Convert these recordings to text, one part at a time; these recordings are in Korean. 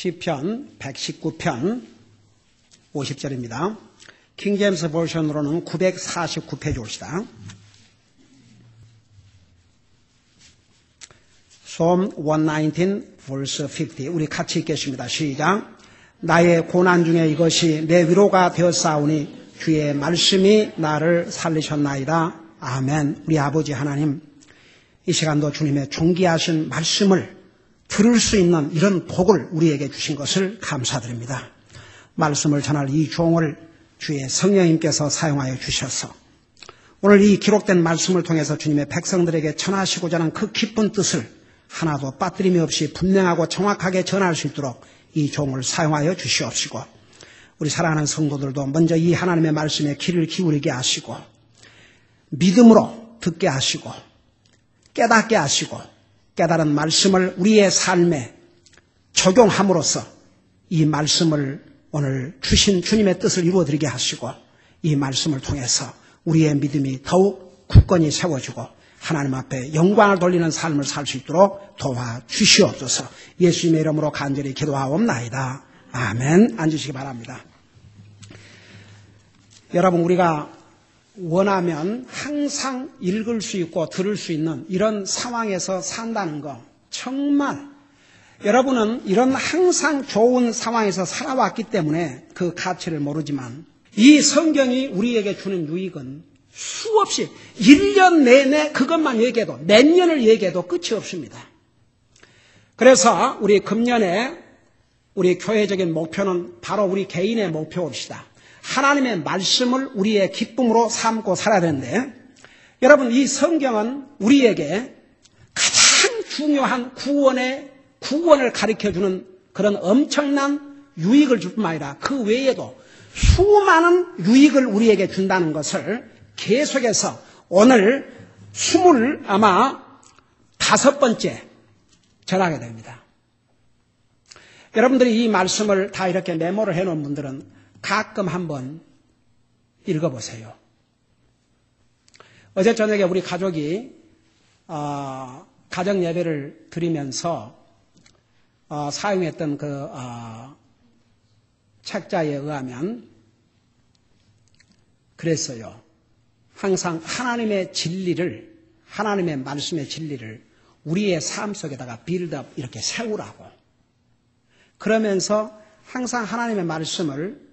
시편 119편 50절입니다. 킹제임스 버전으로는 949페이지 옵시다. Psalm 119 verse 50 우리 같이 읽겠습니다. 시작. 나의 고난 중에 이것이 내 위로가 되었사오니 주의 말씀이 나를 살리셨나이다. 아멘. 우리 아버지 하나님, 이 시간도 주님의 존귀하신 말씀을 들을 수 있는 이런 복을 우리에게 주신 것을 감사드립니다. 말씀을 전할 이 종을 주의 성령님께서 사용하여 주셔서 오늘 이 기록된 말씀을 통해서 주님의 백성들에게 전하시고자 하는 그 기쁜 뜻을 하나도 빠뜨림이 없이 분명하고 정확하게 전할 수 있도록 이 종을 사용하여 주시옵시고, 우리 사랑하는 성도들도 먼저 이 하나님의 말씀에 귀를 기울이게 하시고 믿음으로 듣게 하시고 깨닫게 하시고 깨달은 말씀을 우리의 삶에 적용함으로써 이 말씀을 오늘 주신 주님의 뜻을 이루어드리게 하시고 이 말씀을 통해서 우리의 믿음이 더욱 굳건히 세워지고 하나님 앞에 영광을 돌리는 삶을 살 수 있도록 도와주시옵소서. 예수님의 이름으로 간절히 기도하옵나이다. 아멘. 앉으시기 바랍니다. 여러분, 우리가 원하면 항상 읽을 수 있고 들을 수 있는 이런 상황에서 산다는 거, 정말 여러분은 이런 항상 좋은 상황에서 살아왔기 때문에 그 가치를 모르지만 이 성경이 우리에게 주는 유익은 수없이 1년 내내 그것만 얘기해도 몇 년을 얘기해도 끝이 없습니다. 그래서 우리 금년에 우리 교회적인 목표는 바로 우리 개인의 목표입시다. 하나님의 말씀을 우리의 기쁨으로 삼고 살아야 되는데, 여러분, 이 성경은 우리에게 가장 중요한 구원을 가르쳐주는 그런 엄청난 유익을 줄 뿐만 아니라 그 외에도 수많은 유익을 우리에게 준다는 것을 계속해서 오늘 25번째 전하게 됩니다. 여러분들이 이 말씀을 다 이렇게 메모를 해놓은 분들은 가끔 한번 읽어보세요. 어제 저녁에 우리 가족이 가정 예배를 드리면서 사용했던 그 책자에 의하면 그랬어요. 항상 하나님의 진리를, 하나님의 말씀의 진리를 우리의 삶 속에다가 빌드업 이렇게 세우라고. 그러면서 항상 하나님의 말씀을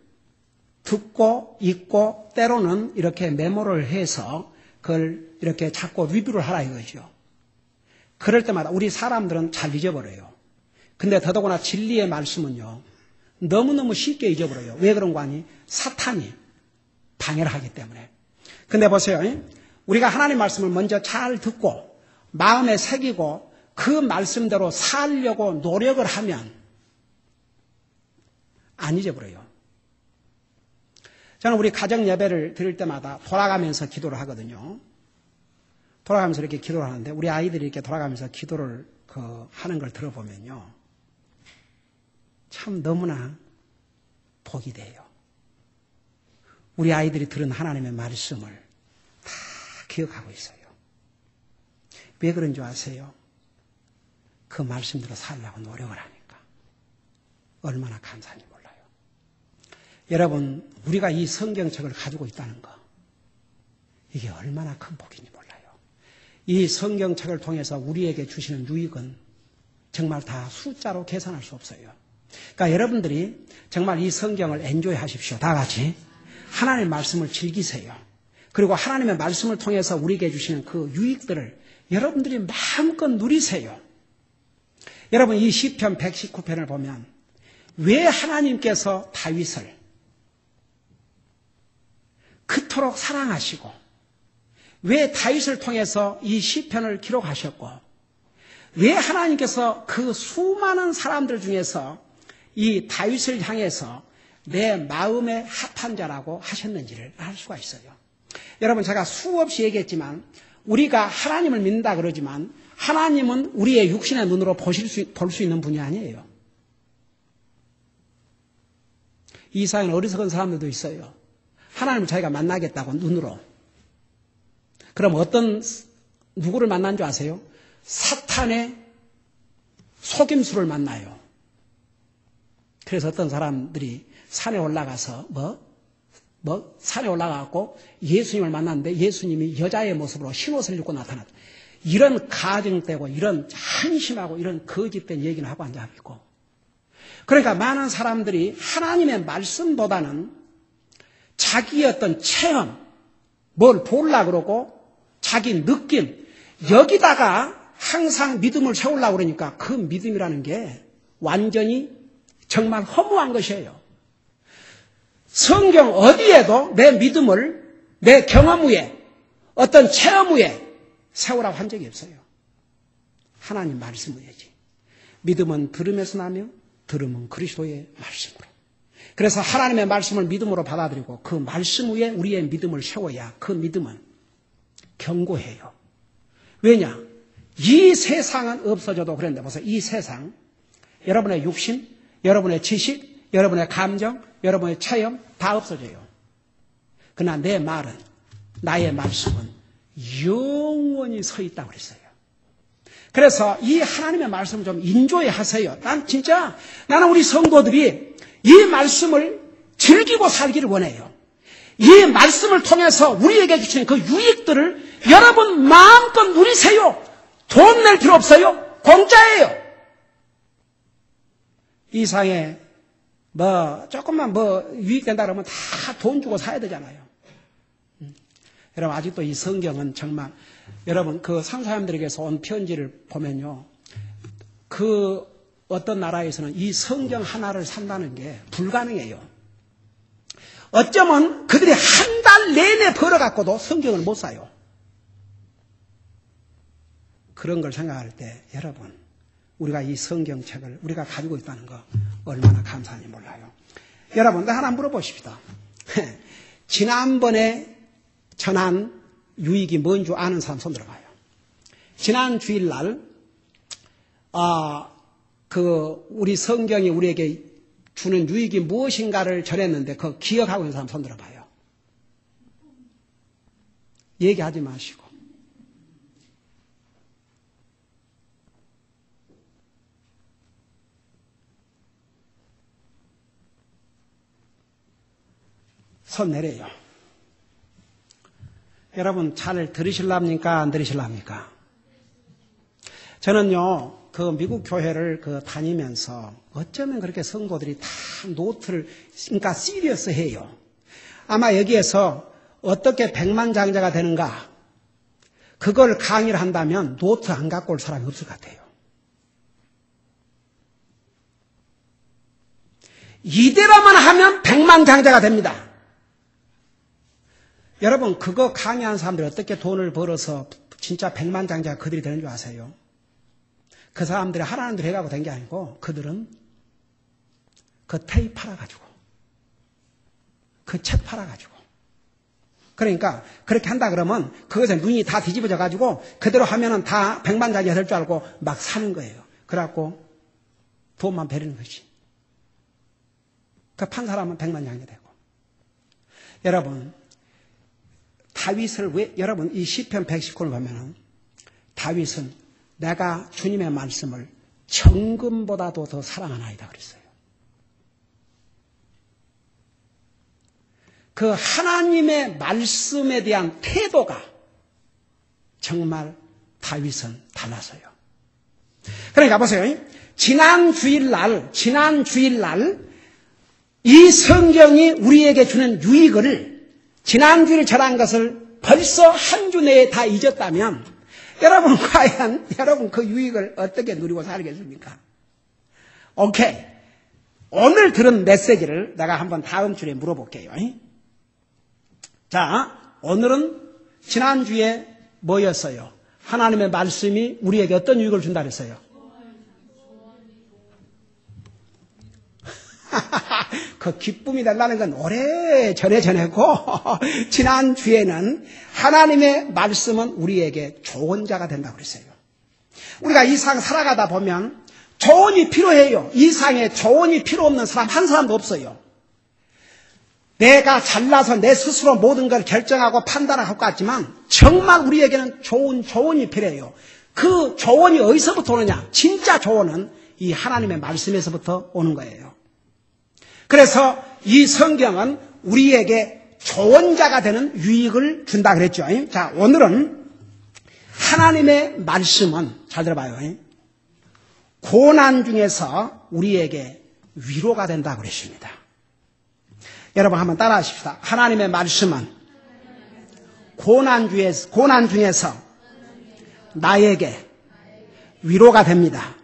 듣고 읽고 때로는 이렇게 메모를 해서 그걸 이렇게 자꾸 리뷰를 하라 이거죠. 그럴 때마다 우리 사람들은 잘 잊어버려요. 근데 더더구나 진리의 말씀은요, 너무너무 쉽게 잊어버려요. 왜 그런 거 아니? 사탄이 방해를 하기 때문에. 근데 보세요. 우리가 하나님 말씀을 먼저 잘 듣고 마음에 새기고 그 말씀대로 살려고 노력을 하면 안 잊어버려요. 저는 우리 가정 예배를 드릴 때마다 돌아가면서 기도를 하거든요. 돌아가면서 이렇게 기도를 하는데 우리 아이들이 이렇게 돌아가면서 기도를 하는 걸 들어보면요, 참 너무나 복이 돼요. 우리 아이들이 들은 하나님의 말씀을 다 기억하고 있어요. 왜 그런 줄 아세요? 그 말씀대로 살려고 노력을 하니까. 얼마나 감사한지 몰라요. 여러분, 우리가 이 성경책을 가지고 있다는 거, 이게 얼마나 큰 복인지 몰라요. 이 성경책을 통해서 우리에게 주시는 유익은 정말 다 숫자로 계산할 수 없어요. 그러니까 여러분들이 정말 이 성경을 엔조이 하십시오. 다 같이 하나님의 말씀을 즐기세요. 그리고 하나님의 말씀을 통해서 우리에게 주시는 그 유익들을 여러분들이 마음껏 누리세요. 여러분, 이 시편 119편을 보면 왜 하나님께서 다윗을 그토록 사랑하시고 왜 다윗을 통해서 이 시편을 기록하셨고 왜 하나님께서 그 수많은 사람들 중에서 이 다윗을 향해서 내 마음에 합한 자라고 하셨는지를 알 수가 있어요. 여러분, 제가 수없이 얘기했지만 우리가 하나님을 믿는다 그러지만 하나님은 우리의 육신의 눈으로 볼 수 있는 분이 아니에요. 이 사회는 어리석은 사람들도 있어요. 하나님을 자기가 만나겠다고 눈으로. 그럼 누구를 만난 줄 아세요? 사탄의 속임수를 만나요. 그래서 어떤 사람들이 산에 올라가서 산에 올라가고 예수님을 만났는데 예수님이 여자의 모습으로 흰옷을 입고 나타났다. 이런 가증되고 이런 한심하고 이런 거짓된 얘기는 하고 앉아있고. 그러니까 많은 사람들이 하나님의 말씀보다는 자기의 어떤 체험, 뭘 보려고 그러고 자기 느낌, 여기다가 항상 믿음을 세우려고 그러니까 그 믿음이라는 게 완전히 정말 허무한 것이에요. 성경 어디에도 내 믿음을 내 경험 위에 어떤 체험 위에 세우라고 한 적이 없어요. 하나님 말씀 위에지. 믿음은 들음에서 나며 들음은 그리스도의 말씀으로. 그래서 하나님의 말씀을 믿음으로 받아들이고 그 말씀 위에 우리의 믿음을 세워야 그 믿음은 견고해요. 왜냐? 이 세상은 없어져도 그런데 보세요. 이 세상, 여러분의 육신, 여러분의 지식, 여러분의 감정, 여러분의 체험 다 없어져요. 그러나 내 말은, 나의 말씀은 영원히 서 있다고 그랬어요. 그래서 이 하나님의 말씀을 좀 인조해 하세요. 나는 우리 성도들이 이 말씀을 즐기고 살기를 원해요. 이 말씀을 통해서 우리에게 주시는 그 유익들을 여러분 마음껏 누리세요. 돈 낼 필요 없어요. 공짜예요. 이 상에 조금만 유익된다 그러면 다 돈 주고 사야 되잖아요. 여러분, 아직도 이 성경은 정말, 여러분, 그 산사람들에게서 온 편지를 보면요. 그 어떤 나라에서는 이 성경 하나를 산다는 게 불가능해요. 어쩌면 그들이 한 달 내내 벌어갖고도 성경을 못 사요. 그런 걸 생각할 때, 여러분, 우리가 이 성경책을 우리가 가지고 있다는 거 얼마나 감사한지 몰라요. 여러분, 하나 물어보십시다. 지난번에 전한 유익이 뭔 줄 아는 사람 손 들어봐요. 지난 주일날, 우리 성경이 우리에게 주는 유익이 무엇인가를 전했는데, 그거 기억하고 있는 사람 손 들어봐요. 얘기하지 마시고. 손 내려요. 여러분, 잘 들으실랍니까? 안 들으실랍니까? 저는요, 그 미국 교회를 다니면서 어쩌면 그렇게 성도들이 다 노트를, 그러니까 시리어스 해요. 아마 여기에서 어떻게 백만장자가 되는가, 그걸 강의를 한다면 노트 안 갖고 올 사람이 없을 것 같아요. 이대로만 하면 백만장자가 됩니다. 여러분, 그거 강의한 사람들이 어떻게 돈을 벌어서 진짜 백만장자가 그들이 되는 줄 아세요? 그 사람들이 하라는 대로 해가고 된 게 아니고, 그들은 그 테이프 팔아가지고, 그 책 팔아가지고. 그러니까, 그렇게 한다 그러면, 그것에 눈이 다 뒤집어져가지고, 그대로 하면은 다 백만장자가 될 줄 알고 막 사는 거예요. 그래갖고, 돈만 베리는 것이. 그 판 사람은 백만장자 되고. 여러분, 다윗을 여러분, 이 시편 119를 보면은, 다윗은 내가 주님의 말씀을 정금보다도 더 사랑하나이다 그랬어요. 그 하나님의 말씀에 대한 태도가 정말 다윗은 달라서요. 그러니까 보세요. 지난 주일날 이 성경이 우리에게 주는 유익을 지난 주일 전한 것을 벌써 한 주 내에 다 잊었다면 여러분 과연 여러분 그 유익을 어떻게 누리고 살겠습니까? 오케이. 오늘 들은 메시지를 내가 한번 다음 주에 물어볼게요. 자, 오늘은 지난주에 뭐였어요? 하나님의 말씀이 우리에게 어떤 유익을 준다 그랬어요? 그 기쁨이 달라는 건 오래전에 전했고 지난주에는 하나님의 말씀은 우리에게 조언자가 된다고 그랬어요. 우리가 이 상 살아가다 보면 조언이 필요해요. 이 상에 조언이 필요 없는 사람 한 사람도 없어요. 내가 잘나서 내 스스로 모든 걸 결정하고 판단할 것 같지만 정말 우리에게는 좋은 조언이 필요해요. 그 조언이 어디서부터 오느냐? 진짜 조언은 이 하나님의 말씀에서부터 오는 거예요. 그래서 이 성경은 우리에게 조언자가 되는 유익을 준다 그랬죠. 자, 오늘은 하나님의 말씀은 잘 들어봐요. 고난 중에서 우리에게 위로가 된다 그랬습니다. 여러분 한번 따라 하십시다. 하나님의 말씀은 고난 중에서 나에게 위로가 됩니다.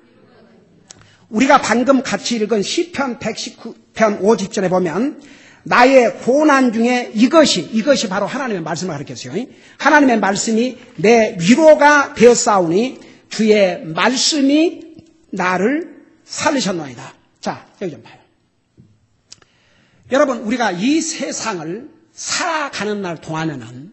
우리가 방금 같이 읽은 시편 119편 50절에 보면 나의 고난 중에 이것이 바로 하나님의 말씀을 가르쳤어요. 하나님의 말씀이 내 위로가 되었사오니 주의 말씀이 나를 살리셨나이다. 자, 여기 좀 봐요. 여러분, 우리가 이 세상을 살아가는 날 동안에는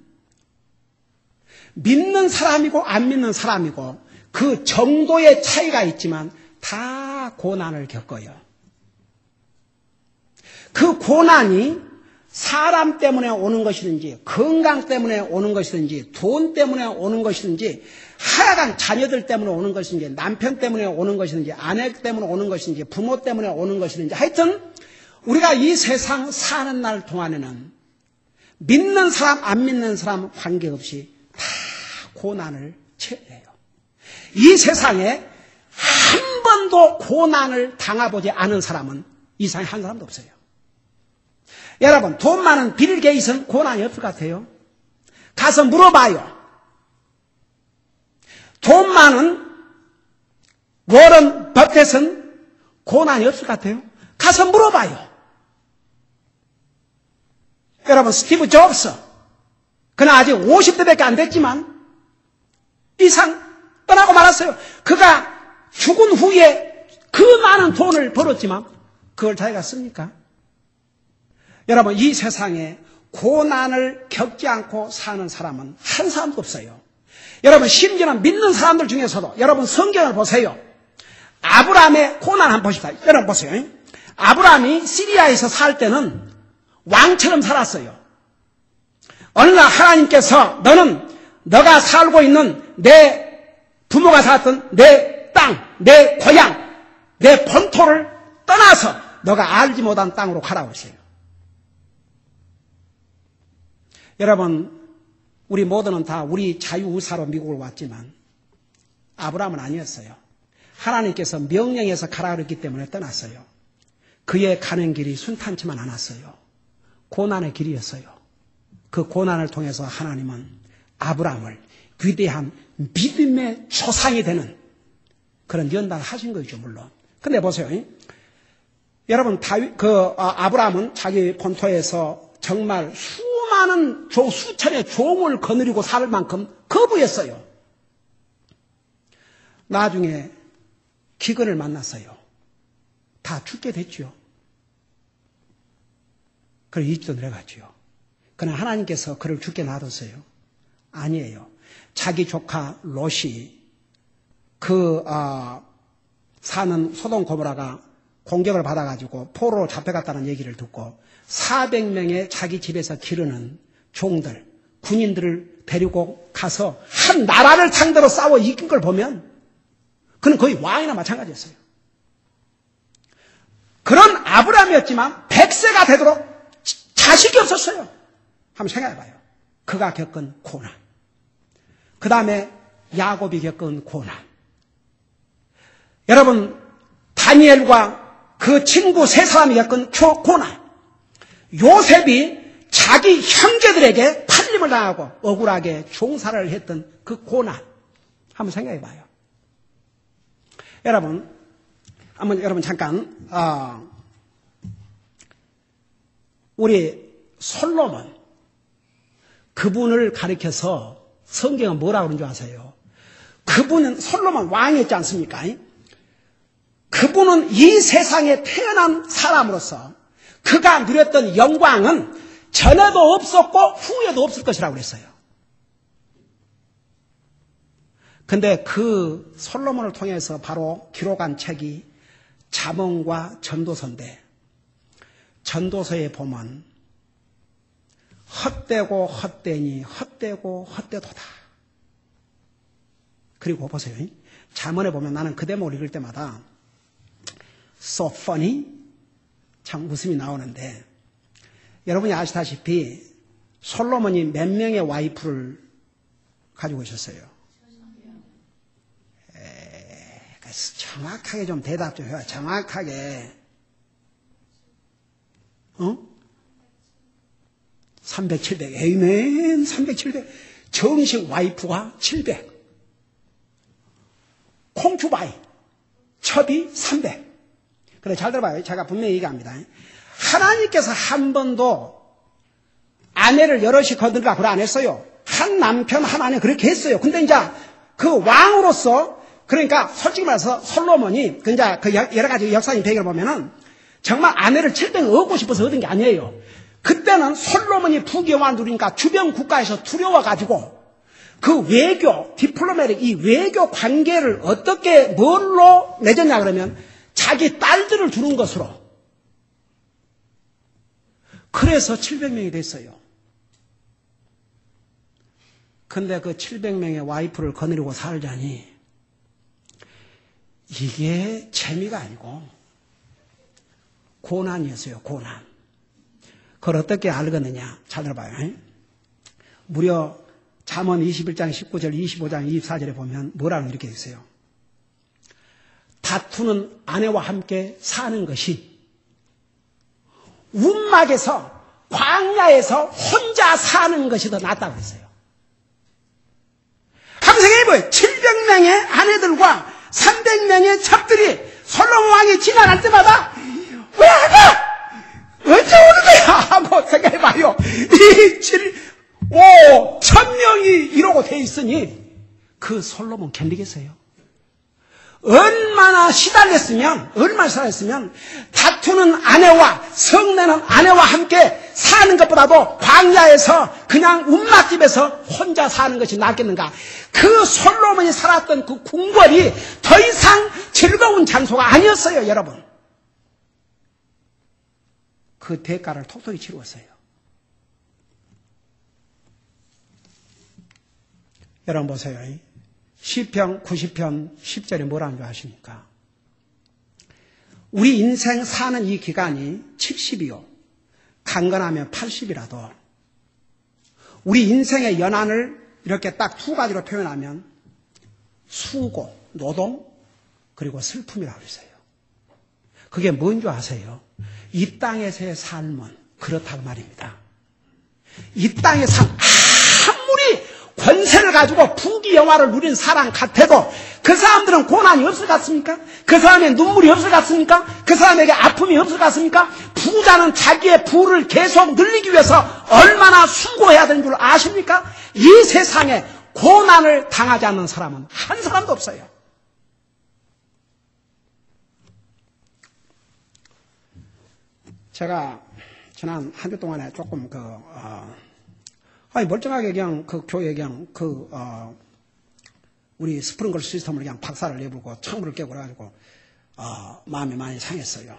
믿는 사람이고 안 믿는 사람이고 그 정도의 차이가 있지만 다 고난을 겪어요. 그 고난이 사람 때문에 오는 것이든지 건강 때문에 오는 것이든지 돈 때문에 오는 것이든지 하여간 자녀들 때문에 오는 것이든지 남편 때문에 오는 것이든지 아내 때문에 오는 것이든지 부모 때문에 오는 것이든지 하여튼 우리가 이 세상 사는 날 동안에는 믿는 사람 안 믿는 사람 관계없이 다 고난을 처해요. 이 세상에 한 번도 고난을 당해보지 않은 사람은 이 세상에 한 사람도 없어요. 여러분, 돈 많은 빌 게이츠는 고난이 없을 것 같아요. 가서 물어봐요. 돈 많은 워런 버핏은 고난이 없을 것 같아요. 가서 물어봐요. 여러분, 스티브 잡스, 그는 아직 50대밖에 안 됐지만 이상 떠나고 말았어요. 그가 죽은 후에 그 많은 돈을 벌었지만 그걸 자기가 씁니까? 여러분, 이 세상에 고난을 겪지 않고 사는 사람은 한 사람도 없어요. 여러분, 심지어는 믿는 사람들 중에서도 여러분 성경을 보세요. 아브라함의 고난 한번 보십시다. 여러분 보세요. 아브라함이 시리아에서 살 때는 왕처럼 살았어요. 어느 날 하나님께서 너가 살고 있는 내 부모가 살았던 내 땅, 내 고향, 내 본토를 떠나서 너가 알지 못한 땅으로 가라고 했어요. 여러분, 우리 모두는 다 우리 자유의사로 미국을 왔지만 아브라함은 아니었어요. 하나님께서 명령해서 가라 그랬기 때문에 떠났어요. 그의 가는 길이 순탄치만 않았어요. 고난의 길이었어요. 그 고난을 통해서 하나님은 아브라함을 위대한 믿음의 조상이 되는 그런 연단을 하신 거죠, 물론. 근데 보세요. 여러분, 아브라함은 자기 본토에서 정말 수많은 수천의 종을 거느리고 살 만큼 거부했어요. 나중에 기근을 만났어요. 다 죽게 됐죠. 그래서 이집트로 내려갔죠. 그러나 하나님께서 그를 죽게 놔뒀어요. 아니에요. 자기 조카 롯이 사는 소돔 고모라가 공격을 받아가지고 포로로 잡혀갔다는 얘기를 듣고 400명의 자기 집에서 기르는 종들, 군인들을 데리고 가서 한 나라를 상대로 싸워 이긴 걸 보면 그는 거의 왕이나 마찬가지였어요. 그런 아브라함이었지만 100세가 되도록 자식이 없었어요. 한번 생각해봐요. 그가 겪은 고난. 그 다음에 야곱이 겪은 고난. 여러분, 다니엘과 그 친구 세 사람이 겪은 고난. 요셉이 자기 형제들에게 팔림을 당하고 억울하게 종살을 했던 그 고난. 한번 생각해봐요. 여러분 잠깐 우리 솔로몬 그분을 가리켜서 성경은 뭐라고 그러는 줄 아세요? 그분은 솔로몬 왕이었지 않습니까? 그분은 이 세상에 태어난 사람으로서 그가 누렸던 영광은 전에도 없었고 후에도 없을 것이라고 그랬어요. 근데 그 솔로몬을 통해서 바로 기록한 책이 잠언과 전도서인데 전도서에 보면 헛되고 헛되니 헛되고 헛되도다. 그리고 보세요. 잠언에 보면 나는 그 대목을 읽을 때마다 so funny, 참 웃음이 나오는데 여러분이 아시다시피 솔로몬이 몇 명의 와이프를 가지고 있었어요? 정확하게 좀 대답 좀 해요. 정확하게. 300, 700. 에이멘. 300, 700. 정식 와이프가 700. 콩추바이. 첩이 300. 그래, 잘 들어봐요. 제가 분명히 얘기합니다. 하나님께서 한 번도 아내를 여럿이 거느리라 그래 안 했어요. 한 남편, 한 아내 그렇게 했어요. 근데 이제 그 왕으로서 그러니까 솔직히 말해서 솔로몬이 그 여러 가지 역사적인 배경을 보면은 정말 아내를 700 얻고 싶어서 얻은 게 아니에요. 그때는 솔로몬이 부귀영화를 누리니까 주변 국가에서 두려워가지고 그 외교, 디플로매틱 이 외교 관계를 어떻게 뭘로 맺었냐 그러면 자기 딸들을 주는 것으로. 그래서 700명이 됐어요. 근데 그 700명의 와이프를 거느리고 살자니 이게 재미가 아니고 고난이었어요. 고난. 그걸 어떻게 알겠느냐. 잘 들어봐요. 무려 잠언 21장 19절 25장 24절에 보면 뭐라고 이렇게 있어요. 다투는 아내와 함께 사는 것이 움막에서 광야에서 혼자 사는 것이 더 낫다고 했어요. 한번 생각해봐요. 700명의 아내들과 300명의 첩들이 솔로몬 왕이 지나갈 때마다 왜 하나? 언제 오는 거야? 하고 생각해봐요. 이 1000명이 이러고 돼 있으니 그 솔로몬 견디겠어요? 얼마나 시달렸으면 다투는 아내와 성내는 아내와 함께 사는 것보다도 광야에서 그냥 움막집에서 혼자 사는 것이 낫겠는가. 그 솔로몬이 살았던 그 궁궐이 더 이상 즐거운 장소가 아니었어요. 여러분. 그 대가를 톡톡히 치루었어요. 여러분 보세요. 시편 90편 10절에 뭐라는 줄 아십니까? 우리 인생 사는 이 기간이 70이요. 강건하면 80이라도 우리 인생의 연한을 이렇게 딱 두 가지로 표현하면 수고, 노동, 그리고 슬픔이라고 했어요. 그게 뭔 줄 아세요? 이 땅에서의 삶은 그렇다고 말입니다. 이 땅의 삶, 아무리 권세를 가지고 부귀영화를 누린 사람 같아도 그 사람들은 고난이 없을 것 같습니까? 그 사람의 눈물이 없을 것 같습니까? 그 사람에게 아픔이 없을 것 같습니까? 부자는 자기의 부를 계속 늘리기 위해서 얼마나 수고해야 되는 줄 아십니까? 이 세상에 고난을 당하지 않는 사람은 한 사람도 없어요. 제가 지난 한 주 동안에 조금 멀쩡하게 그냥 교회 그냥 우리 스프링클 시스템을 그냥 박살을 내버리고 창문을 깨고 그래가지고 마음이 많이 상했어요.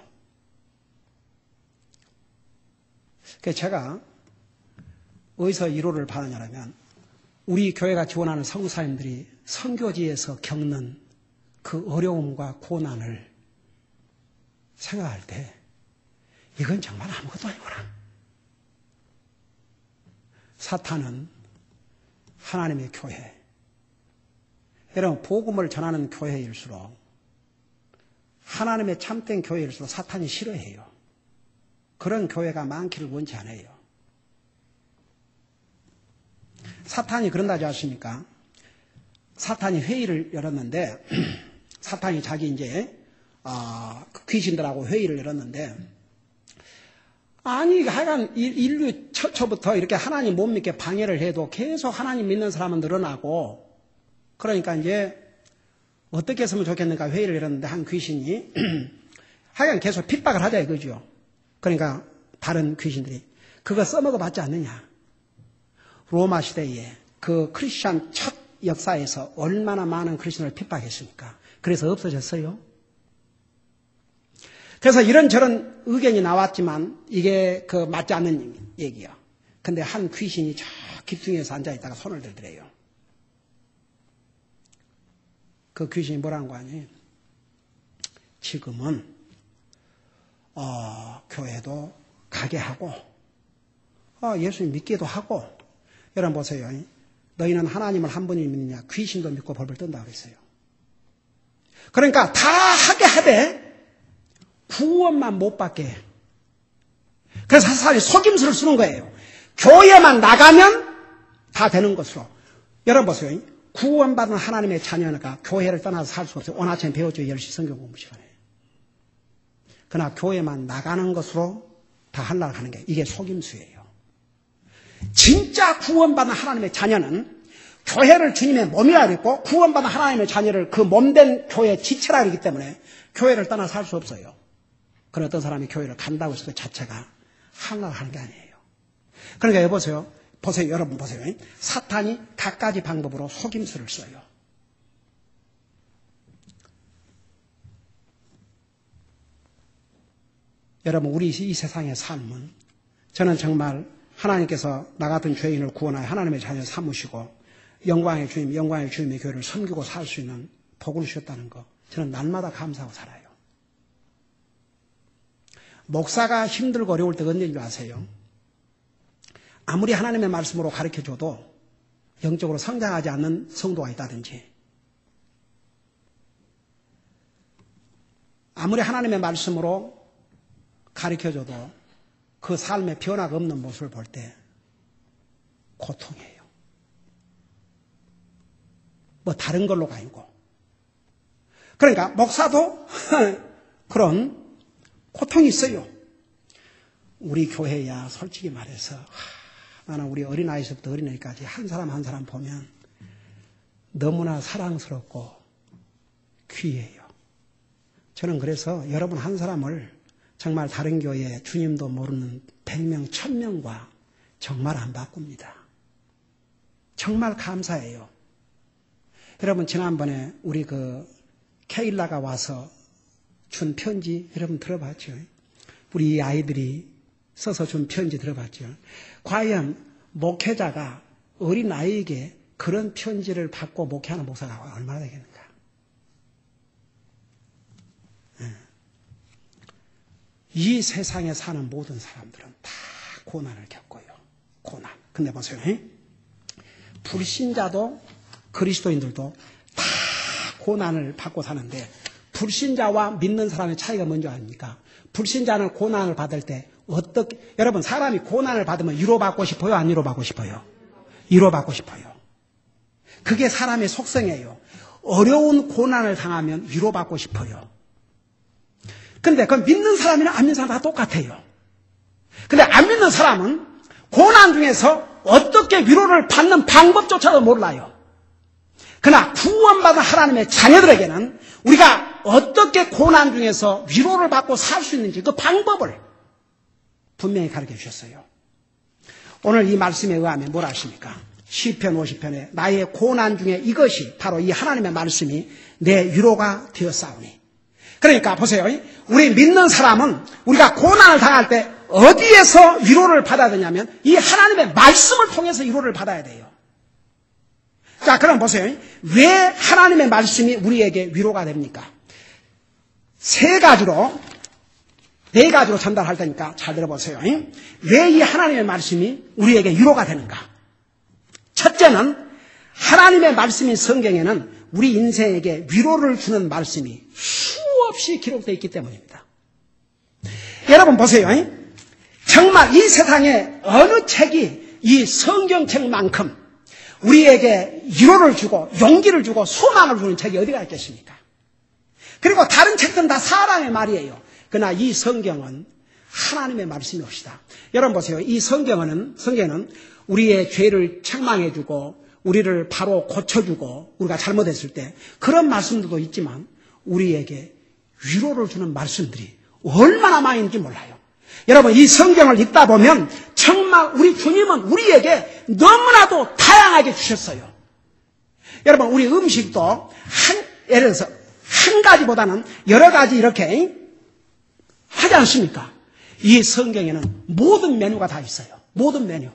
그래서 제가 어디서 위로를 받았냐면 우리 교회가 지원하는 선교사님들이 선교지에서 겪는 그 어려움과 고난을 생각할 때 이건 정말 아무것도 아니구나. 사탄은 하나님의 교회. 여러분, 복음을 전하는 교회일수록 하나님의 참된 교회일수록 사탄이 싫어해요. 그런 교회가 많기를 원치 않아요. 사탄이 그런다지 않습니까? 사탄이 회의를 열었는데 사탄이 자기 이제 귀신들하고 회의를 열었는데 아니 하여간 인류 처처부터 이렇게 하나님 못 믿게 방해를 해도 계속 하나님 믿는 사람은 늘어나고 그러니까 이제 어떻게 했으면 좋겠는가 회의를 열었는데 한 귀신이 하여간 계속 핍박을 하자 이거죠. 그러니까 다른 귀신들이 그거 써먹어 봤지 않느냐. 로마 시대에 그 크리스천 첫 역사에서 얼마나 많은 크리스천을 핍박했습니까? 그래서 없어졌어요. 그래서 이런저런 의견이 나왔지만 이게 맞지 않는 얘기야. 근데 한 귀신이 저 깊중에서 앉아있다가 손을 들더래요. 그 귀신이 뭐라는 거 아니에요? 지금은 교회도 가게 하고 예수님 믿기도 하고. 여러분 보세요. 너희는 하나님을 한 분이 믿느냐? 귀신도 믿고 벌벌 떤다고 그랬어요. 그러니까 다 하게 하되 구원만 못 받게 해. 그래서 사람이 속임수를 쓰는 거예요. 교회만 나가면 다 되는 것으로. 여러분 보세요. 구원받은 하나님의 자녀가 교회를 떠나서 살 수 없어요. 오늘 아침에 배웠죠. 10시 성경 공부 시간에. 그러나 교회만 나가는 것으로 다 하려고 하는 게 이게 속임수예요. 진짜 구원받은 하나님의 자녀는 교회를 주님의 몸이라 그랬고 구원받은 하나님의 자녀를 그 몸된 교회의 지체라 그러기 때문에 교회를 떠나 살 수 없어요. 그런 어떤 사람이 교회를 간다고 해서 그 자체가 하려고 하는 게 아니에요. 그러니까 여보세요. 여러분 보세요. 사탄이 갖가지 방법으로 속임수를 써요. 여러분 우리 이 세상의 삶은 저는 정말 하나님께서 나 같은 죄인을 구원하여 하나님의 자녀 삼으시고 영광의 주님의 교회를 섬기고 살 수 있는 복을 주셨다는 거 저는 날마다 감사하고 살아요. 목사가 힘들고 어려울 때 언제인 줄 아세요? 아무리 하나님의 말씀으로 가르쳐줘도 영적으로 성장하지 않는 성도가 있다든지 아무리 하나님의 말씀으로 가르쳐줘도 그 삶에 변화가 없는 모습을 볼 때 고통이에요. 뭐 다른 걸로가 아니고. 그러니까 목사도 그런 고통이 있어요. 우리 교회야 솔직히 말해서 나는 우리 어린아이서부터 어린아이까지 한 사람 한 사람 보면 너무나 사랑스럽고 귀해요. 저는 그래서 여러분 한 사람을 정말 다른 교회 주님도 모르는 100명, 1000명과 정말 안 바꿉니다. 정말 감사해요. 여러분 지난번에 우리 케일라가 와서 준 편지 여러분 들어봤죠? 우리 아이들이 써서 준 편지 들어봤죠? 과연 목회자가 어린아이에게 그런 편지를 받고 목회하는 목사가 얼마나 되겠는가? 이 세상에 사는 모든 사람들은 다 고난을 겪어요. 고난. 근데 보세요. 불신자도 그리스도인들도 다 고난을 받고 사는데 불신자와 믿는 사람의 차이가 뭔지 아닙니까? 불신자는 고난을 받을 때 여러분 사람이 고난을 받으면 위로받고 싶어요? 안 위로받고 싶어요? 위로받고 싶어요. 그게 사람의 속성이에요. 어려운 고난을 당하면 위로받고 싶어요. 근데 그 믿는 사람이나 안 믿는 사람 다 똑같아요. 근데 안 믿는 사람은 고난 중에서 어떻게 위로를 받는 방법조차도 몰라요. 그러나 구원받은 하나님의 자녀들에게는 우리가 어떻게 고난 중에서 위로를 받고 살 수 있는지 그 방법을 분명히 가르쳐 주셨어요. 오늘 이 말씀에 의하면 뭘 아십니까? 시편 50편에 나의 고난 중에 이것이 바로 이 하나님의 말씀이 내 위로가 되었사오니. 그러니까 보세요. 우리 믿는 사람은 우리가 고난을 당할 때 어디에서 위로를 받아야 되냐면 이 하나님의 말씀을 통해서 위로를 받아야 돼요. 자, 그럼 보세요. 왜 하나님의 말씀이 우리에게 위로가 됩니까? 네 가지로 전달할 테니까 잘 들어보세요. 왜 이 하나님의 말씀이 우리에게 위로가 되는가? 첫째는 하나님의 말씀인 성경에는 우리 인생에게 위로를 주는 말씀이 수없이 기록되어 있기 때문입니다. 여러분 보세요. 정말 이 세상에 어느 책이 이 성경책만큼 우리에게 위로를 주고 용기를 주고 소망을 주는 책이 어디가 있겠습니까? 그리고 다른 책들은 다 사람의 말이에요. 그러나 이 성경은 하나님의 말씀이옵시다. 여러분 보세요. 이 성경은 우리의 죄를 책망해주고 우리를 바로 고쳐주고 우리가 잘못했을 때 그런 말씀들도 있지만 우리에게 위로를 주는 말씀들이 얼마나 많이 있는지 몰라요. 여러분 이 성경을 읽다 보면 정말 우리 주님은 우리에게 너무나도 다양하게 주셨어요. 여러분 우리 음식도 예를 들어서 한 가지보다는 여러 가지 이렇게 하지 않습니까? 이 성경에는 모든 메뉴가 다 있어요. 모든 메뉴.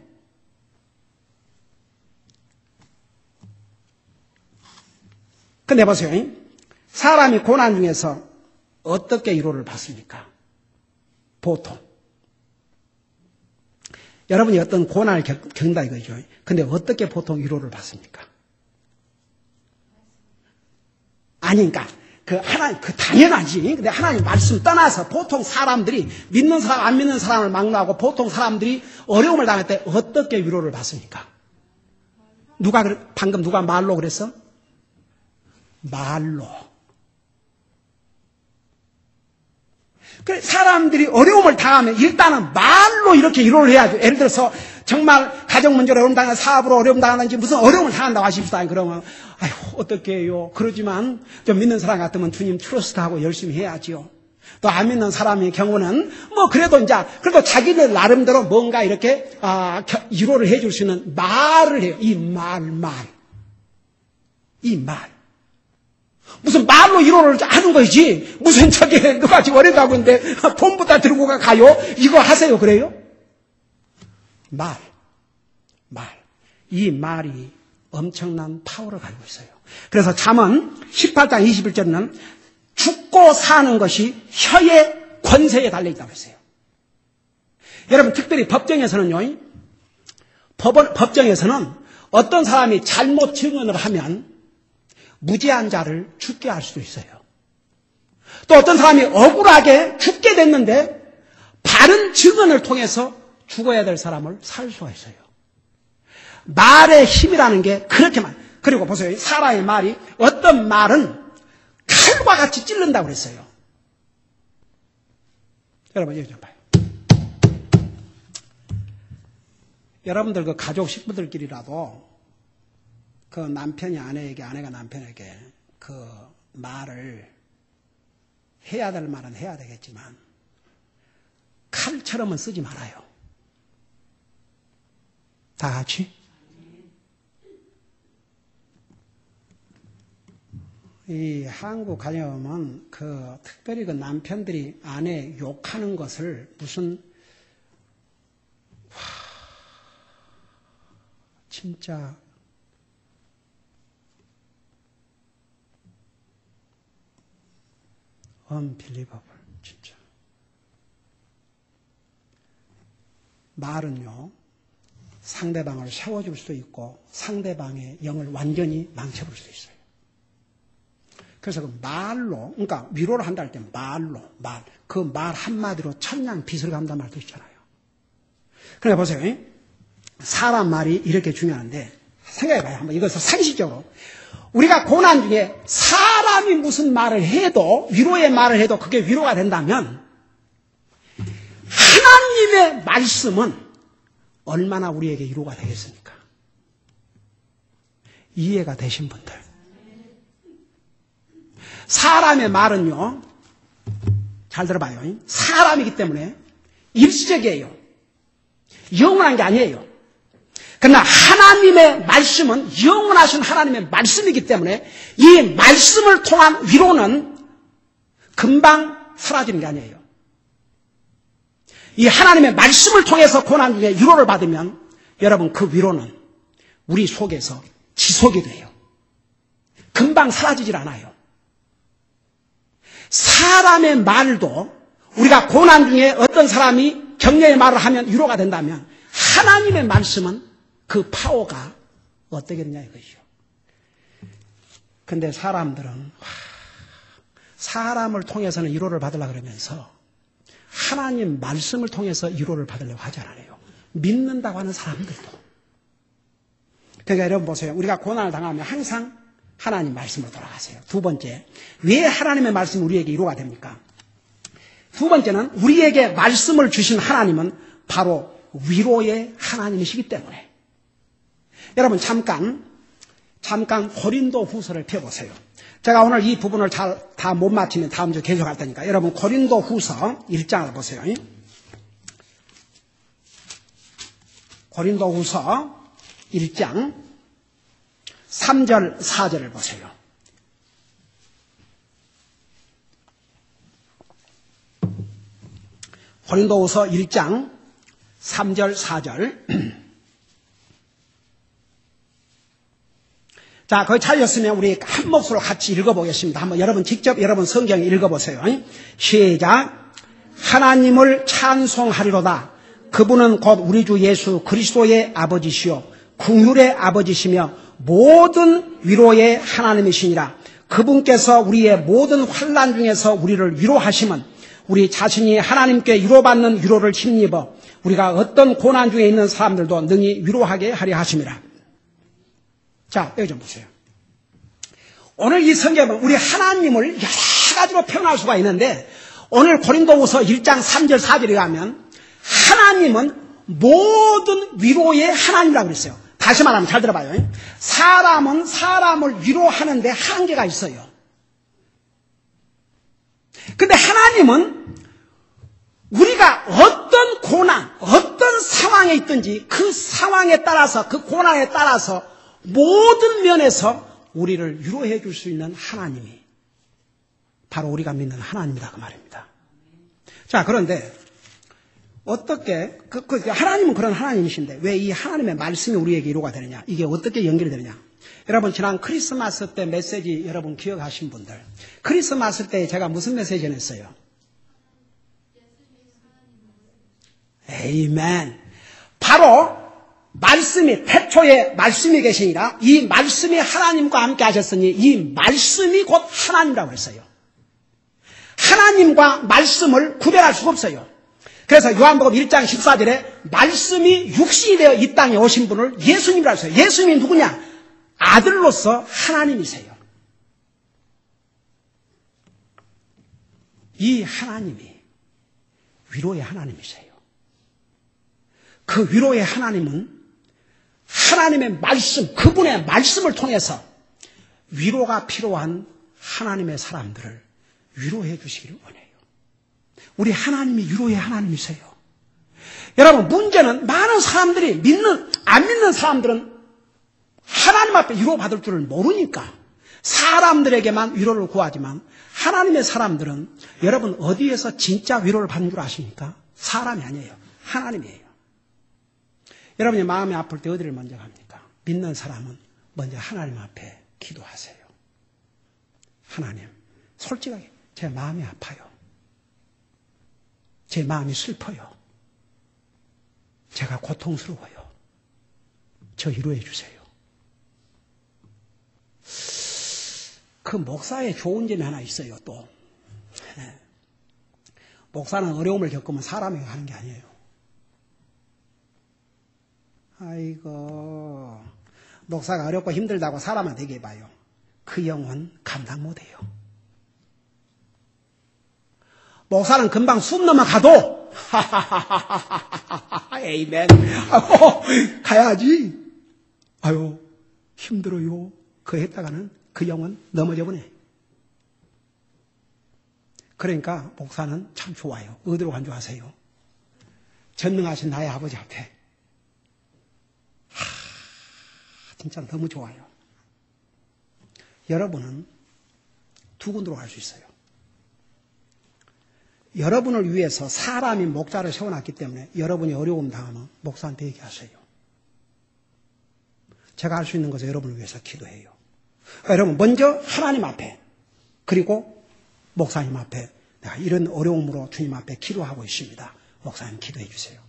근데 보세요. 사람이 고난 중에서 어떻게 위로를 받습니까? 보통. 여러분이 어떤 고난을 겪는다 이거죠. 근데 어떻게 보통 위로를 받습니까? 아니, 그러니까, 당연하지. 근데 하나님 말씀 떠나서 보통 사람들이, 믿는 사람, 안 믿는 사람을 막론하고 보통 사람들이 어려움을 당할 때 어떻게 위로를 받습니까? 방금 누가 말로 그랬어? 말로. 그래, 사람들이 어려움을 당하면 일단은 말로 이렇게 위로를 해야죠. 예를 들어서 정말 가정 문제로 어려움 당하는 사업으로 어려움 당하는지 무슨 어려움을 당한다고 하십시다. 그러면 아이고 어떻게 해요. 그러지만 좀 믿는 사람 같으면 주님 트러스트하고 열심히 해야지요. 또 안 믿는 사람의 경우는 뭐 그래도 그래도 자기들 나름대로 뭔가 이렇게 위로를 해줄 수 있는 말을 해요. 이 말. 무슨 말로 위로를 하는 거지. 무슨 누가 지금 어렵다고 하는데 폰부터 들고 가요. 이거 하세요. 그래요? 말. 이 말이 엄청난 파워를 가지고 있어요. 그래서 잠언 18장 21절에는 죽고 사는 것이 혀의 권세에 달려있다고 했어요. 여러분 특별히 법정에서는요. 법정에서는 어떤 사람이 잘못 증언을 하면 무죄한 자를 죽게 할 수도 있어요. 또 어떤 사람이 억울하게 죽게 됐는데 바른 증언을 통해서 죽어야 될 사람을 살 수가 있어요. 말의 힘이라는 게 그렇게만. 그리고 보세요. 사람의 말이 어떤 말은 칼과 같이 찔른다고 그랬어요. 여러분 여기 좀 봐요. 여러분들 그 가족 식구들끼리라도 그 남편이 아내에게, 아내가 남편에게 그 말을 해야 될 말은 해야 되겠지만 칼처럼은 쓰지 말아요. 다 같이. 이 한국 가정은 특별히 그 남편들이 아내 욕하는 것을 무슨 진짜 unbelievable 진짜. 말은요 상대방을 세워줄 수도 있고 상대방의 영을 완전히 망쳐볼 수도 있어요. 그래서 그 말로, 그러니까 위로를 한다 할 때 그 말 한마디로 천냥 빚을 간다는 말도 있잖아요. 그러니까 보세요. 사람 말이 이렇게 중요한데 생각해봐요. 한번 이것을 상식적으로. 우리가 고난 중에 사람이 무슨 말을 해도, 위로의 말을 해도 그게 위로가 된다면 하나님의 말씀은 얼마나 우리에게 위로가 되겠습니까? 이해가 되신 분들. 사람의 말은요, 잘 들어봐요. 사람이기 때문에 일시적이에요. 영원한 게 아니에요. 그러나 하나님의 말씀은 영원하신 하나님의 말씀이기 때문에 이 말씀을 통한 위로는 금방 사라지는 게 아니에요. 이 하나님의 말씀을 통해서 고난 중에 위로를 받으면 여러분 그 위로는 우리 속에서 지속이 돼요. 금방 사라지질 않아요. 사람의 말도 우리가 고난 중에 어떤 사람이 격려의 말을 하면 위로가 된다면 하나님의 말씀은 그 파워가 어떻게 되냐 이것이요. 근데 사람들은 사람을 통해서는 위로를 받으려고 그러면서 하나님 말씀을 통해서 위로를 받으려고 하지 않아요. 믿는다고 하는 사람들도. 그러니까 여러분 보세요. 우리가 고난을 당하면 항상 하나님 말씀으로 돌아가세요. 두 번째, 왜 하나님의 말씀이 우리에게 위로가 됩니까? 두 번째는 우리에게 말씀을 주신 하나님은 바로 위로의 하나님이시기 때문에. 여러분 잠깐 고린도 후서를 펴보세요. 제가 오늘 이 부분을 다 못 마치면 다음 주에 계속할 테니까 여러분 고린도 후서 1장을 보세요. 고린도 후서 1장 3절 4절을 보세요. 고린도후서 1장 3절 4절. 자, 거기 찾으셨으면 우리 한 몫으로 같이 읽어보겠습니다. 한번 여러분 직접 여러분 성경 읽어보세요. 시작. 하나님을 찬송하리로다. 그분은 곧 우리 주 예수 그리스도의 아버지시요 긍휼의 아버지시며 모든 위로의 하나님이시니라. 그분께서 우리의 모든 환난 중에서 우리를 위로하시면 우리 자신이 하나님께 위로받는 위로를 힘입어 우리가 어떤 고난 중에 있는 사람들도 능히 위로하게 하려 하심이라. 자, 여기 좀 보세요. 오늘 이 성경은 우리 하나님을 여러 가지로 표현할 수가 있는데 오늘 고린도후서 1장 3절 4절에 가면 하나님은 모든 위로의 하나님이라고 그랬어요. 다시 말하면 잘 들어봐요. 사람은 사람을 위로하는데 한계가 있어요. 근데 하나님은 우리가 어떤 고난, 어떤 상황에 있든지 그 상황에 따라서, 그 고난에 따라서 모든 면에서 우리를 위로해 줄 수 있는 하나님이 바로 우리가 믿는 하나님이다 그 말입니다. 자, 그런데 어떻게 하나님은 그런 하나님이신데 왜 이 하나님의 말씀이 우리에게 위로가 되느냐? 이게 어떻게 연결이 되느냐? 여러분 지난 크리스마스 때 메시지 여러분 기억하신 분들 크리스마스 때 제가 무슨 메시지 전했어요? 에이멘. 바로 말씀이 태초에 말씀이 계시니라 이 말씀이 하나님과 함께 하셨으니 이 말씀이 곧 하나님이라고 했어요. 하나님과 말씀을 구별할 수가 없어요. 그래서 요한복음 1장 14절에 말씀이 육신이 되어 이 땅에 오신 분을 예수님이라고 했어요. 예수님이 누구냐? 아들로서 하나님이세요. 이 하나님이 위로의 하나님이세요. 그 위로의 하나님은 하나님의 말씀, 그분의 말씀을 통해서 위로가 필요한 하나님의 사람들을 위로해 주시기를 원해요. 우리 하나님이 위로의 하나님이세요. 여러분 문제는 많은 사람들이 안 믿는 사람들은 하나님 앞에 위로받을 줄을 모르니까 사람들에게만 위로를 구하지만 하나님의 사람들은 여러분 어디에서 진짜 위로를 받는 줄 아십니까? 사람이 아니에요. 하나님이에요. 여러분이 마음이 아플 때 어디를 먼저 갑니까? 믿는 사람은 먼저 하나님 앞에 기도하세요. 하나님, 솔직하게 제 마음이 아파요. 제 마음이 슬퍼요. 제가 고통스러워요. 저 위로해 주세요. 그 목사의 좋은 점이 하나 있어요, 또. 목사는 어려움을 겪으면 사람에게 하는 게 아니에요. 아이고, 목사가 어렵고 힘들다고 사람한테 얘기해봐요. 그 영혼 감당 못해요. 목사는 금방 숨 넘어가도 에이멘. 가야지. 아유 힘들어요. 그 했다가는 그 영혼 넘어져 보네. 그러니까 목사는 참 좋아요. 어디로 간주하세요? 전능하신 나의 아버지 앞에. 진짜 너무 좋아요. 여러분은 두 군데로 갈 수 있어요. 여러분을 위해서 사람이 목자를 세워놨기 때문에 여러분이 어려움 당하면 목사한테 얘기하세요. 제가 할 수 있는 것은 여러분을 위해서 기도해요. 그러니까 여러분 먼저 하나님 앞에 그리고 목사님 앞에 내가 이런 어려움으로 주님 앞에 기도하고 있습니다. 목사님 기도해 주세요.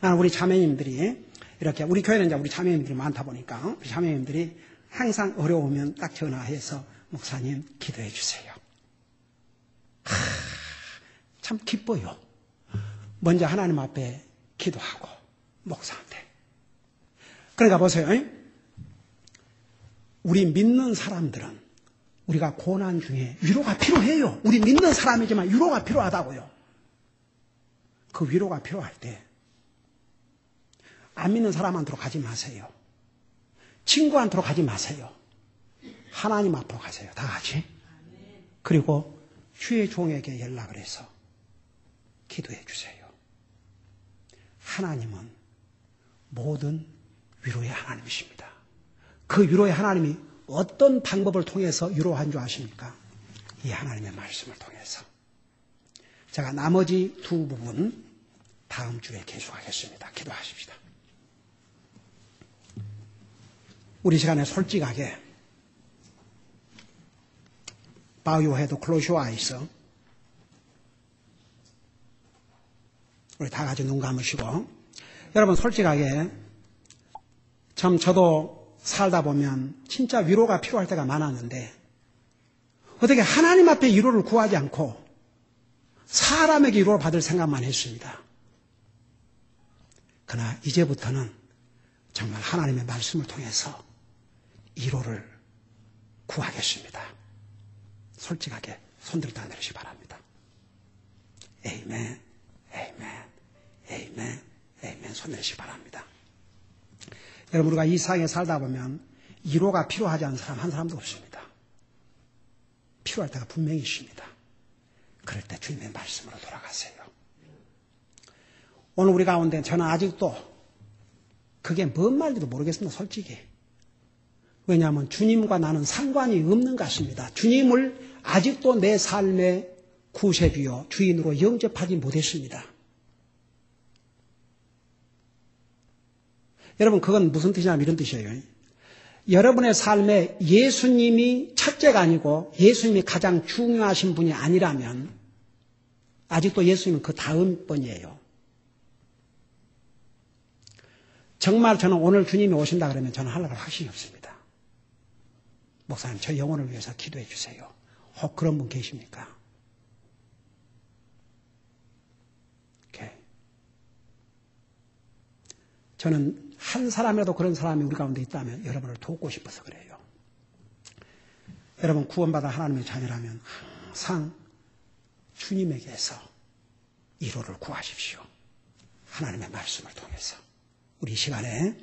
나는 우리 자매님들이 이렇게 우리 교회는 이제 우리 자매님들이 많다 보니까 우리 자매님들이 항상 어려우면 딱 전화해서 목사님 기도해 주세요. 참 기뻐요. 먼저 하나님 앞에 기도하고 목사한테. 그러니까 보세요. 우리 믿는 사람들은 우리가 고난 중에 위로가 필요해요. 우리 믿는 사람이지만 위로가 필요하다고요. 그 위로가 필요할 때 안 믿는 사람한테로 가지 마세요. 친구한테로 가지 마세요. 하나님 앞으로 가세요. 다 같이. 그리고 주의 종에게 연락을 해서 기도해 주세요. 하나님은 모든 위로의 하나님이십니다. 그 위로의 하나님이 어떤 방법을 통해서 위로한 줄 아십니까? 이 하나님의 말씀을 통해서. 제가 나머지 두 부분 다음 주에 계속하겠습니다. 기도하십시다. 우리 시간에 솔직하게 Bow your head, close your eyes. 우리 다 같이 눈 감으시고. 여러분 솔직하게 참 저도 살다 보면 진짜 위로가 필요할 때가 많았는데 어떻게 하나님 앞에 위로를 구하지 않고 사람에게 위로를 받을 생각만 했습니다. 그러나 이제부터는 정말 하나님의 말씀을 통해서 위로를 구하겠습니다. 솔직하게 손들다 내리시 바랍니다. 에이멘, 에이멘, 에이멘, 에이멘 손 내리시 바랍니다. 여러분 우리가 이 세상에 살다 보면 위로가 필요하지 않은 사람 한 사람도 없습니다. 필요할 때가 분명히 있습니다. 그럴 때 주님의 말씀으로 돌아가세요. 오늘 우리 가운데 저는 아직도 그게 뭔 말인지도 모르겠습니다. 솔직히. 왜냐하면 주님과 나는 상관이 없는 것입니다. 주님을 아직도 내 삶의 구세주요 주인으로 영접하지 못했습니다. 여러분 그건 무슨 뜻이냐면 이런 뜻이에요. 여러분의 삶에 예수님이 첫째가 아니고 예수님이 가장 중요하신 분이 아니라면 아직도 예수님은 그 다음 번이에요. 정말 저는 오늘 주님이 오신다 그러면 저는 하려고 확신이 없습니다. 목사님 저 영혼을 위해서 기도해 주세요. 혹 그런 분 계십니까? 오케이. 저는 한 사람이라도 그런 사람이 우리 가운데 있다면 여러분을 돕고 싶어서 그래요. 여러분 구원받아 하나님의 자녀라면 항상 주님에게서 위로를 구하십시오. 하나님의 말씀을 통해서. 우리 이 시간에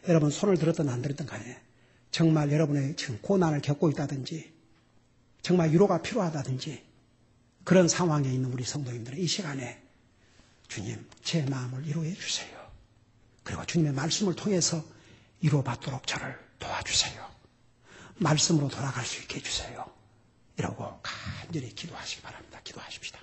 여러분 손을 들었든 안 들었든 간에 정말 여러분의 지금 고난을 겪고 있다든지 정말 위로가 필요하다든지 그런 상황에 있는 우리 성도님들은 이 시간에 주님 제 마음을 위로해 주세요. 그리고 주님의 말씀을 통해서 위로받도록 저를 도와주세요. 말씀으로 돌아갈 수 있게 해주세요. 이러고 간절히 기도하시기 바랍니다. 기도하십시다.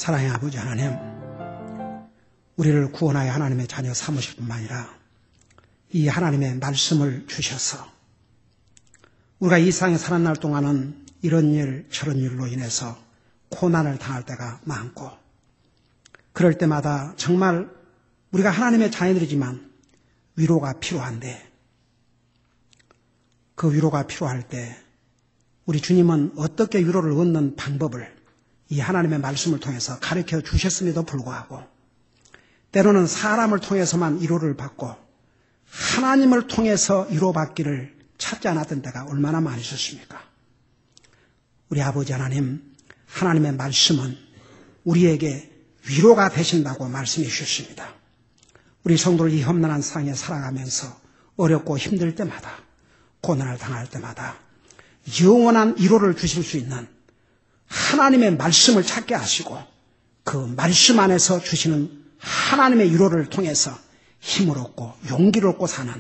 사랑의 아버지 하나님, 우리를 구원하여 하나님의 자녀 삼으실 뿐만 아니라 이 하나님의 말씀을 주셔서 우리가 이 세상에 사는 날 동안은 이런 일 저런 일로 인해서 고난을 당할 때가 많고 그럴 때마다 정말 우리가 하나님의 자녀들이지만 위로가 필요한데 그 위로가 필요할 때 우리 주님은 어떻게 위로를 얻는 방법을 이 하나님의 말씀을 통해서 가르쳐 주셨음에도 불구하고 때로는 사람을 통해서만 위로를 받고 하나님을 통해서 위로받기를 찾지 않았던 때가 얼마나 많이 있었습니까? 우리 아버지 하나님, 하나님의 말씀은 우리에게 위로가 되신다고 말씀해 주셨습니다. 우리 성도를 이 험난한 세상에 살아가면서 어렵고 힘들 때마다, 고난을 당할 때마다 영원한 위로를 주실 수 있는 하나님의 말씀을 찾게 하시고 그 말씀 안에서 주시는 하나님의 위로를 통해서 힘을 얻고 용기를 얻고 사는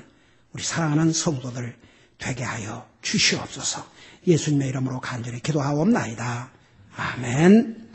우리 사랑하는 성도들 되게 하여 주시옵소서. 예수님의 이름으로 간절히 기도하옵나이다. 아멘.